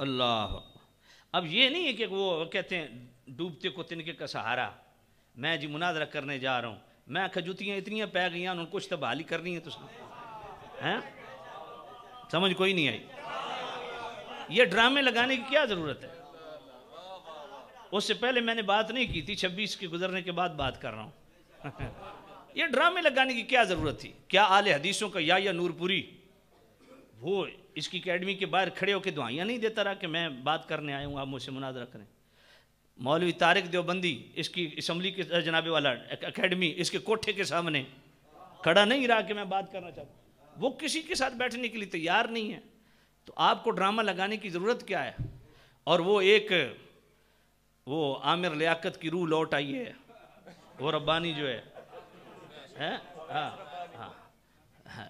اللہ اب یہ نہیں ہے کہ وہ کہتے ہیں ڈوبتے کو تنکے کا سہارا، میں جی مناظرہ کرنے جا رہا ہوں، میں کھجوتیاں اتنی پہ گئی ہیں، انہوں نے کچھ تو بحالی کرنی ہے، تو سمجھ کوئی نہیں آئی۔ یہ ڈرامے لگانے کی کیا ضرورت ہے؟ اس سے پہلے میں نے بات نہیں کی تھی، 26 کے گزرنے کے بعد بات کر رہا ہوں۔ یہ ڈرامے لگانے کی کیا ضرورت تھی؟ کیا اہل حدیثوں کا یا نور پوری وہ اس کی اکیڈمی کے باہر کھڑے ہو کے دعائیاں نہیں دیتا رہا کہ میں بات کرنے آیا ہوں، آپ مجھ سے مناظرہ کریں؟ مولوی طارق دیوبندی اس کی اسمبلی کے جناب والا اکیڈمی اس کے کوٹھے کے سامنے کھڑا نہیں رہا کہ میں بات کرنا چاہتا ہوں، وہ کسی کے ساتھ بیٹھنے کے لیے تیار نہیں ہے، تو آپ کو ڈرامہ لگانے کی ضرورت کیا ہے؟ اور وہ عامر لیاقت کی روح لوٹ آئی ہے، وہ ربانی جو ہے،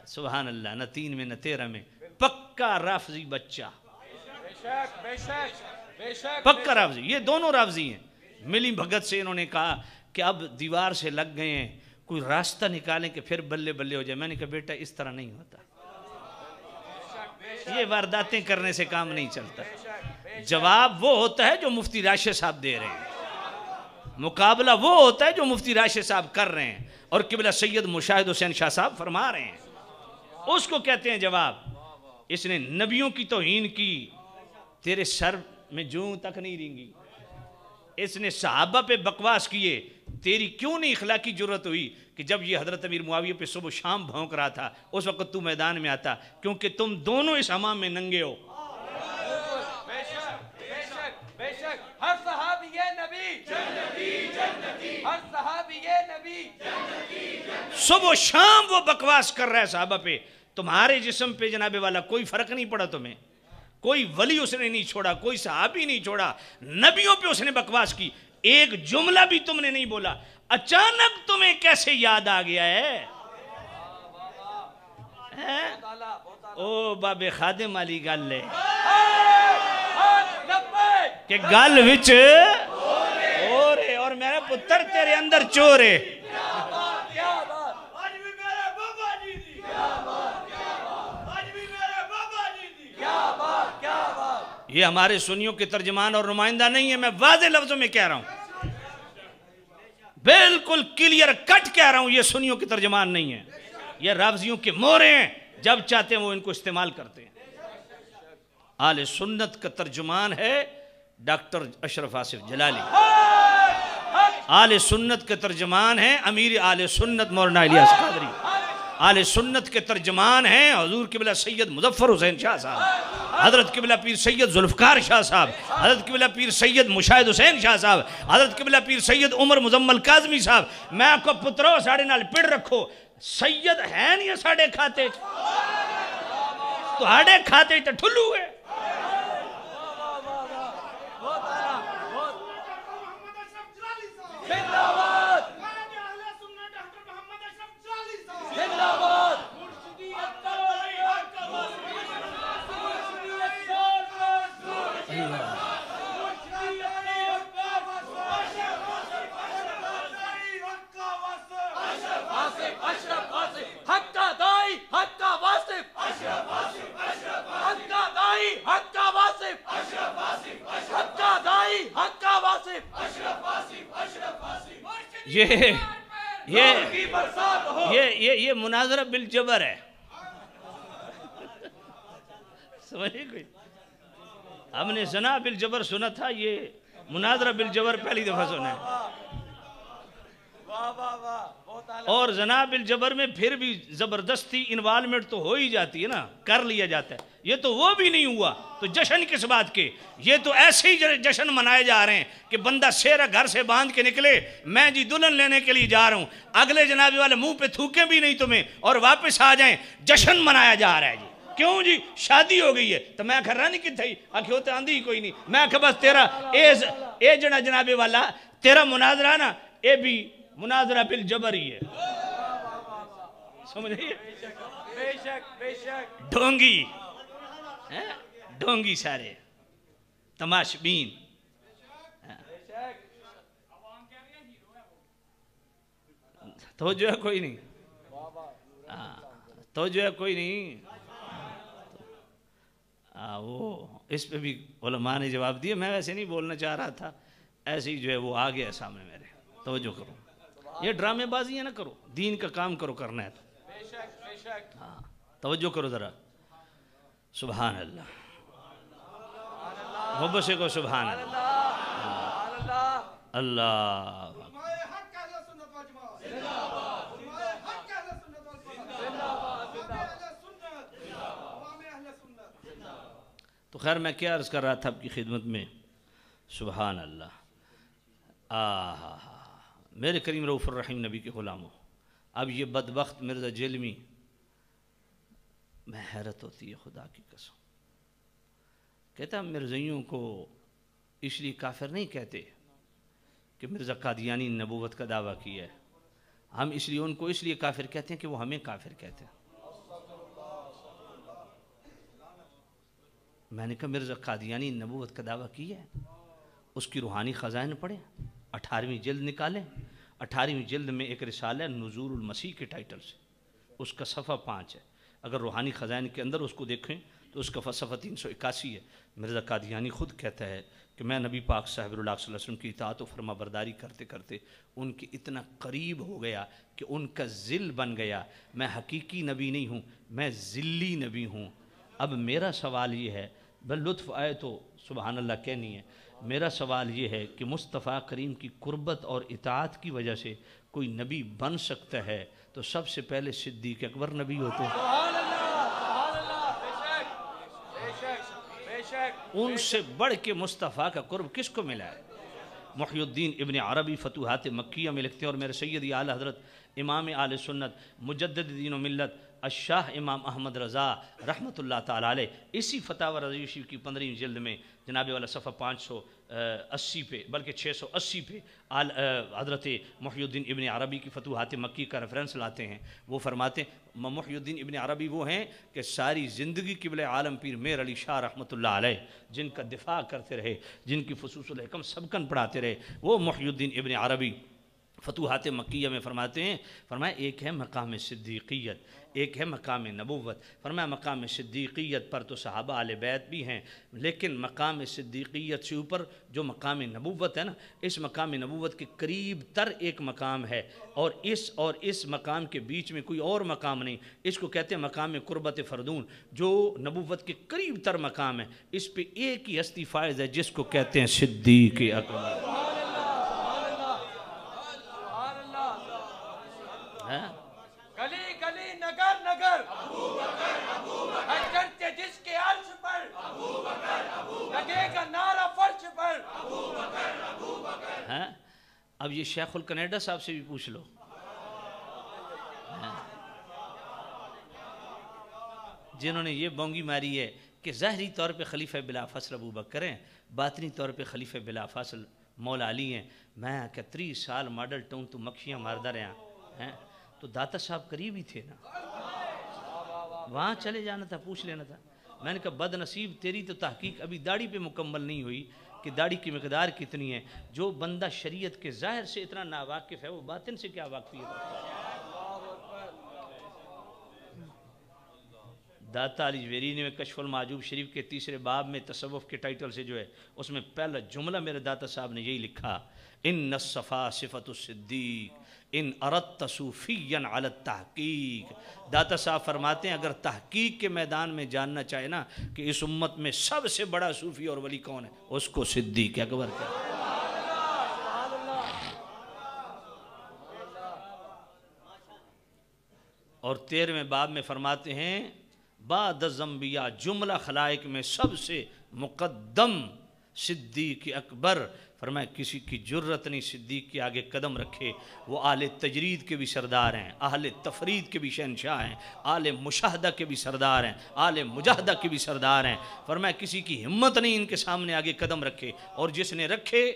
سبحان اللہ، نہ 3 میں نہ 13 میں، پکا رافضی بچہ، پکا رافضی، یہ دونوں رافضی ہیں۔ ملی بھگت سے انہوں نے کہا کہ اب دیوار سے لگ گئے ہیں، کوئی راستہ نکالیں کہ پھر بلے بلے ہو جائے۔ میں نے کہا بیٹا اس طرح نہیں ہوتا، یہ وارداتیں کرنے سے کام نہیں چلتا۔ جواب وہ ہوتا ہے جو مفتی راشد صاحب دے رہے ہیں، مقابلہ وہ ہوتا ہے جو مفتی راشد صاحب کر رہے ہیں اور قبلہ سید مشاہد حسین شاہ صاحب فرما رہے ہیں، اس کو کہتے ہیں جواب۔ اس نے نبیوں کی توہین کی، تیرے سر میں جوں تک نہیں رینگی۔ اس نے صحابہ پہ بکواس کیے، تیری کیوں نہیں اخلاقی جرت ہوئی کہ جب یہ حضرت امیر معاویہ پہ صبح شام بھونک رہا تھا اس وقت تو میدان میں آتا؟ کیونکہ تم دونوں اس حمام میں ننگے ہو۔ بے شک ہر صحابی نبی جنتی، ہر صحابی نبی جنتی۔ صبح شام وہ بکواس کر رہا ہے صحابہ پہ، تمہارے جسم پہ جناب والا کوئی فرق نہیں پڑا تمہیں، کوئی ولی اس نے نہیں چھوڑا، کوئی صحابی نہیں چھوڑا، نبیوں پہ اس نے بکواس کی، ایک جملہ بھی تم نے نہیں بولا، اچانک تمہیں کیسے یاد آ گیا ہے؟ او باب خادم علی گل لے کہ گل وچ اورے اور میرے پتر تیرے اندر چورے۔ یہ ہمارے سنیوں کے ترجمان اور نمائندہ نہیں ہے، میں واضح لفظوں میں کہہ رہا ہوں، بالکل کلیئر کٹ کہہ رہا ہوں، یہ سنیوں کے ترجمان نہیں ہے، یہ رافضیوں کے مورے ہیں، جب چاہتے ہیں وہ ان کو استعمال کرتے ہیں۔ اہل سنت کا ترجمان ہے ڈاکٹر اشرف آصف جلالی، اہل سنت کے ترجمان ہیں امیر اہل سنت مولانا الیاس قادری، اہل سنت کے ترجمان ہیں حضور قبلہ سید مظفر حسین شاہ صاحب، حضرت قبلہ پیر سید ذوالفقار شاہ صاحب، حضرت قبلہ پیر سید مشاہد حسین شاہ صاحب، حضرت قبلہ پیر سید عمر مزمل کاظمی صاحب۔ میں آپ کو پترو ساڑھے نال پڑ رکھو، سید ہے نہیں ساڑھے کھاتے تو ہاڑے کھاتے تو ٹھلو ہے۔ یہ مناظرہ بالجبر ہے، سمجھے کوئی؟ ہم نے زنا بالجبر سنا تھا، یہ مناظرہ بالجبر پہلی دفعہ سنا ہے۔ اور زنا بالجبر میں پھر بھی زبردستی انوالمنٹ تو ہو ہی جاتی ہے نا، کر لیا جاتا ہے، یہ تو وہ بھی نہیں ہوا تو جشن کس بات کے؟ یہ تو ایسے ہی جشن منائے جا رہے ہیں کہ بندہ سیرہ گھر سے باندھ کے نکلے، میں جی دلہن لینے کے لیے جا رہا ہوں، اگلے جنابی والے منہ پہ تھوکیں بھی نہیں تمہیں اور واپس آ جائیں، جشن منایا جا رہا ہے جی۔ کیوں جی؟ شادی ہو گئی ہے تو میں کہہ رہا نہیں کہ تھئی آنکھ ہوتے آندھی ہی کوئی نہیں، میں کہا بس تیرا اے جنابی والا تیرا مناظرہ نا اے بھی مناظرہ بالجبر ہی ہے، سمجھ رہی ہے؟ ڈھونگی ڈھونگی سارے تماش بین، تو جو ہے کوئی نہیں، تو جو ہے کوئی نہیں، وہ اس پہ بھی علماء نے جواب دیا، میں ویسے نہیں بولنا چاہ رہا تھا، ایسے ہی جو ہے وہ آ گیا سامنے میرے. توجہ کرو، یہ ڈرامے بازیاں نہ کرو، دین کا کام کرو، کرنا ہے تو. بے شک بے شک. ہاں توجہ کرو ذرا. سبحان اللہ، محبت سے کو سبحان اللہ. اللہ تو خیر میں کیا عرض کر رہا تھا آپ کی خدمت میں. سبحان اللہ. میرے کریم رؤوف الرحیم نبی کے غلاموں، اب یہ بدبخت مرزا جیلمی، میں حیرت ہوتی ہے خدا کی قسم. کہتا ہم مرزائیوں کو اس لیے کافر نہیں کہتے کہ مرزا قادیانی نے نبوت کا دعویٰ کیا ہے، ہم اس لیے ان کو اس لیے کافر کہتے ہیں کہ وہ ہمیں کافر کہتے ہیں. میں نے کہا مرزا قادیانی نے نبوت کا دعویٰ کیا ہے، اس کی روحانی خزائن پڑھیں، 18ویں جلد نکالیں. 18ویں جلد میں ایک رسالہ ہے نزول المسیح کے ٹائٹل سے، اس کا صفحہ 5 ہے. اگر روحانی خزائن کے اندر اس کو دیکھیں تو اس کا صفحہ 381 ہے. مرزا قادیانی خود کہتا ہے کہ میں نبی پاک صاحب اللہ صلی اللہ علیہ وسلم کی اطاعت و فرما برداری کرتے کرتے ان کے اتنا قریب ہو گیا کہ ان کا ذل بن گیا. میں حقیقی نبی نہیں ہوں، میں ذلی نبی ہوں. اب میرا سوال یہ ہے، بل لطف آئے تو سبحان اللہ کہنی ہے، میرا سوال یہ ہے کہ مصطفیٰ کریم کی قربت اور اطاعت کی وجہ سے کوئی نبی بن سکتا ہے تو سب سے پہلے صدیق اکبر نبی ہوتے ہیں. سبحان اللہ بے شک بے شک بے شک. ان سے بڑھ کے مصطفیٰ کا قرب کس کو ملا ہے؟ محی الدین ابن عربی فتوحات مکیہ میں لکھتے ہیں، اور میرے سیدی اعلیٰ حضرت امام آل سنت مجدد دین و ملت الشاہ امام احمد رضا رحمۃ اللہ تعالیٰ علیہ اسی فتاوی رضوی شریف کی 15ویں جلد میں جناب والا صفحہ 580 پہ بلکہ 680 پہ حضرت محی الدین ابن عربی کی فتوحات مکی کا ریفرنس لاتے ہیں. وہ فرماتے ہیں محی الدین ابن عربی وہ ہیں کہ ساری زندگی قبلہ عالم پیر میر علی شاہ رحمۃ اللہ علیہ جن کا دفاع کرتے رہے، جن کی فصوص الحکم سبکن پڑھاتے رہے، وہ محی الدین ابن عربی فتوحات مکیہ میں فرماتے ہیں، فرمایا ایک ہے مقام صدیقیت، ایک ہے مقام نبوت. فرمایا مقام صدیقیت پر تو صحابہ اہل بیت بھی ہیں، لیکن مقام صدیقیت سے اوپر جو مقام نبوت ہے نا، اس مقام نبوت کے قریب تر ایک مقام ہے، اور اس مقام کے بیچ میں کوئی اور مقام نہیں. اس کو کہتے ہیں مقام قربت فردون، جو نبوت کے قریب تر مقام ہے. اس پہ ایک ہی ہستی فائز ہے جس کو کہتے ہیں صدیق اکبر. گلی گلی نگر نگر چڑھتے جس کے عرش پر لگے گا نعرہ فرش پر. اب یہ شیخ الکنیڈا صاحب سے بھی پوچھ لو، جنہوں نے یہ بونگی ماری ہے کہ ظاہری طور پہ خلیفہ بلا فصل ابو بکر ہیں، باطنی طور پہ خلیفہ بلا فصل مولا علی ہیں. میں کہ 30 سال ماڈل ٹاؤن تو مکھیاں ماردہ رہا ہیں، تو داتا صاحب قریب ہی تھے نا، وہاں چلے جانا تھا، پوچھ لینا تھا. میں نے کہا بد نصیب تیری تو تحقیق ابھی داڑھی پہ مکمل نہیں ہوئی کہ داڑھی کی مقدار کتنی ہے. جو بندہ شریعت کے ظاہر سے اتنا ناواقف ہے وہ باطن سے کیا واقفیت ہے؟ داتا علی جویری نے کشف المعجوب شریف کے 3 باب میں تصوف کے ٹائٹل سے جو ہے اس میں پہلا جملہ میرے داتا صاحب نے یہی لکھا، ان الصفا صفت الصدیق ان اردت صوفیا علی التحقیق. داتا صاحب فرماتے ہیں اگر تحقیق کے میدان میں جاننا چاہے نا کہ اس امت میں سب سے بڑا صوفی اور ولی کون ہے، اس کو صدیق اکبر کہتے ہیں. اور 13ویں باب میں فرماتے ہیں بعد الانبیاء جملہ خلائق میں سب سے مقدم صدیق اکبر. فرمایا کسی کی جرت نہیں صدیق کے آگے قدم رکھے. وہ اہل تجرید کے بھی سردار ہیں، اہل تفرید کے بھی شہنشاہ ہیں، اہل مشاہدہ کے بھی سردار ہیں، اہل مجاہدہ کے بھی سردار ہیں. فرمایا کسی کی ہمت نہیں ان کے سامنے آگے قدم رکھے، اور جس نے رکھے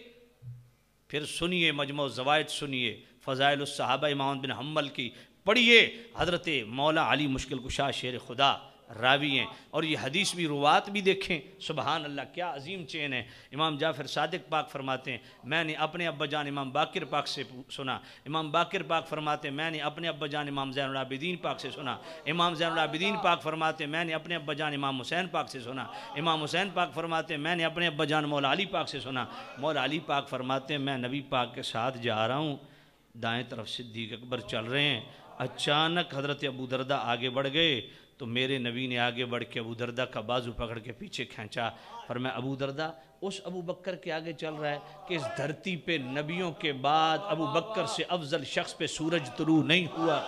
پھر سنیے مجموع زوائد، سنیے فضائل الصحابہ امام بن حنبل کی، پڑھیے حضرت مولا علی مشکل کشا شیر خدا راوی ہیں. اور یہ حدیث بھی روات بھی دیکھیں, سبحان اللہ کیا عظیم چین ہے. امام جعفر صادق پاک فرماتے ہیں میں نے اپنے ابا جان امام باقر پاک سے سنا. امام باقر پاک فرماتے ہیں میں نے اپنے ابا جان امام زین العابدین پاک سے سنا. امام زین العابدین پاک فرماتے ہیں میں نے اپنے ابا جان امام حسین پاک سے سنا. امام حسین پاک فرماتے ہیں میں نے اپنے ابا جان مولا علی پاک سے سنا. مولا علی پاک فرماتے ہیں میں نبی پاک کے ساتھ جا رہا ہوں, دائیں طرف صدیق اکبر چل رہے ہیں, اچانک حضرت ابو دردہ آگے بڑھ گئے تو میرے نبی نے آگے بڑھ کے ابو دردہ کا بازو پکڑ کے پیچھے کھینچا. فرمایا ابو دردہ اس ابو بکر کے آگے چل رہا ہے کہ اس دھرتی پہ نبیوں کے بعد ابو بکر سے افضل شخص پہ سورج طلوع نہیں ہوا.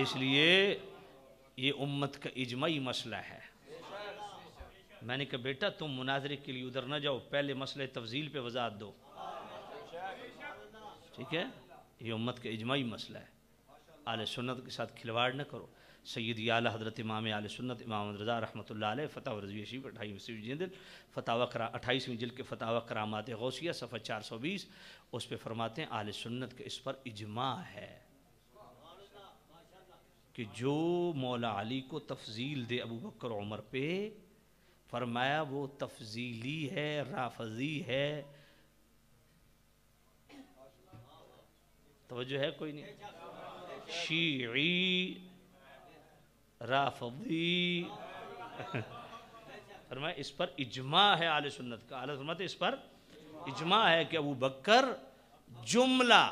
اس لیے یہ امت کا اجماعی مسئلہ ہے. میں نے کہا بیٹا تم مناظرے کے لیے ادھر نہ جاؤ, پہلے مسئلہ تفضیل پہ وضاحت دو, ٹھیک ہے؟ یہ امت کا اجماعی مسئلہ ہے. اہل سنت کے ساتھ کھلواڑ نہ کرو. سیدی اعلیٰ حضرت امام اہل سنت امام احمد رضا رحمۃ اللہ علیہ فتاوی رضویہ شریف 28ویں جلد کے فتاوی کرامات غوثیہ صفحہ 420, اس پہ فرماتے ہیں اہل سنت کے اس پر اجماع ہے کہ جو مولا علی کو تفضیل دے ابو بکر عمر پہ, فرمایا وہ تفضیلی ہے, رافضی ہے. توجہ ہے کوئی نہیں؟ شیعی, رافضی, فرمایا اس پر اجماع ہے اہل سنت کا. اہل سنت اس پر اجماع ہے کہ ابو بکر جملہ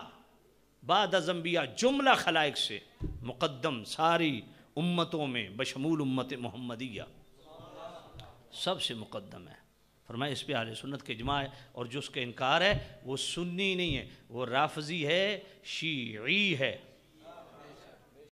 بعد از انبیاء جملہ خلائق سے مقدم, ساری امتوں میں بشمول امت محمدیہ سب سے مقدم ہے. فرمایا اس پہ اہل سنت کے اجماع ہے, اور جو اس کا انکار ہے وہ سنی نہیں ہے, وہ رافضی ہے, شیعی ہے.